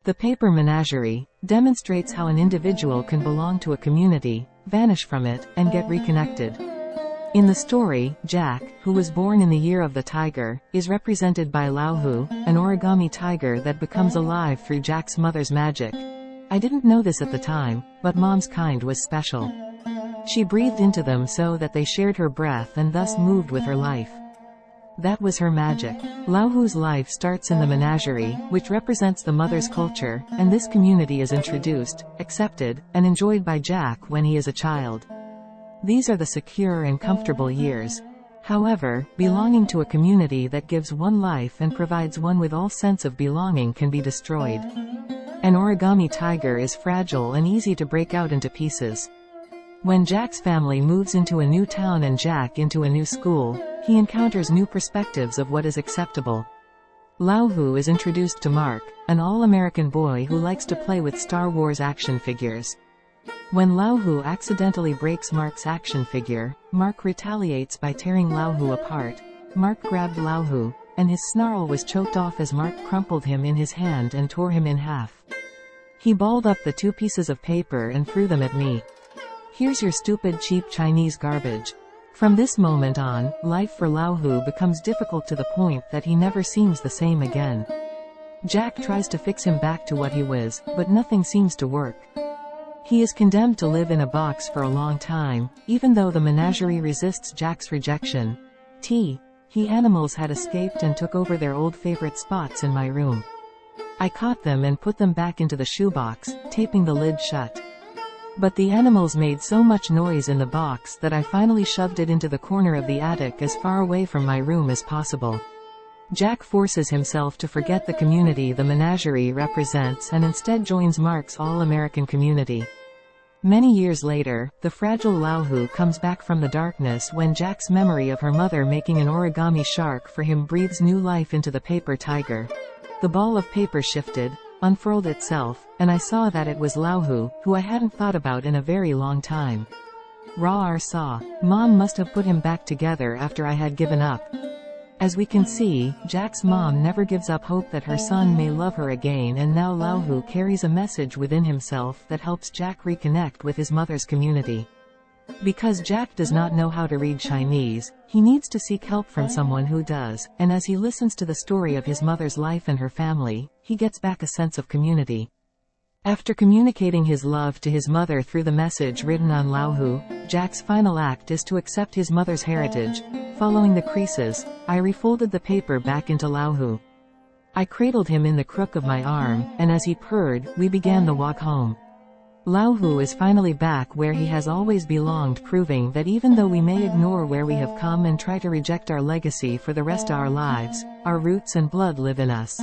The Paper Menagerie demonstrates how an individual can belong to a community, vanish from it, and get reconnected. In the story, Jack, who was born in the year of the tiger, is represented by Lauhu, an origami tiger that becomes alive through Jack's mother's magic. I didn't know this at the time, but Mom's kind was special. She breathed into them so that they shared her breath and thus moved with her life. That was her magic. Lauhu's life starts in the menagerie, which represents the mother's culture, and this community is introduced, accepted, and enjoyed by Jack when he is a child. These are the secure and comfortable years. However, belonging to a community that gives one life and provides one with all sense of belonging can be destroyed. An origami tiger is fragile and easy to break out into pieces. When Jack's family moves into a new town and Jack into a new school, he encounters new perspectives of what is acceptable. Lauhu is introduced to Mark, an all-American boy who likes to play with Star Wars action figures. When Lauhu accidentally breaks Mark's action figure, Mark retaliates by tearing Lauhu apart. Mark grabbed Lauhu, and his snarl was choked off as Mark crumpled him in his hand and tore him in half. He balled up the 2 pieces of paper and threw them at me. "Here's your stupid cheap Chinese garbage." From this moment on, life for Lauhu becomes difficult to the point that he never seems the same again. Jack tries to fix him back to what he was, but nothing seems to work. He is condemned to live in a box for a long time, even though the menagerie resists Jack's rejection. He animals had escaped and took over their old favorite spots in my room. I caught them and put them back into the shoebox, taping the lid shut. But the animals made so much noise in the box that I finally shoved it into the corner of the attic as far away from my room as possible. Jack forces himself to forget the community the menagerie represents and instead joins Mark's all-American community. Many years later, the fragile Lauhu comes back from the darkness when Jack's memory of her mother making an origami shark for him breathes new life into the paper tiger. The ball of paper shifted, unfurled itself, and I saw that it was Lauhu, who I hadn't thought about in a very long time. Saw. Mom must have put him back together after I had given up. As we can see, Jack's mom never gives up hope that her son may love her again, and now Lauhu carries a message within himself that helps Jack reconnect with his mother's community. Because Jack does not know how to read Chinese, he needs to seek help from someone who does, and as he listens to the story of his mother's life and her family, he gets back a sense of community. After communicating his love to his mother through the message written on Lauhu, Jack's final act is to accept his mother's heritage. Following the creases, I refolded the paper back into Lauhu. I cradled him in the crook of my arm, and as he purred, we began the walk home. Lauhu is finally back where he has always belonged, proving that even though we may ignore where we have come and try to reject our legacy for the rest of our lives, our roots and blood live in us.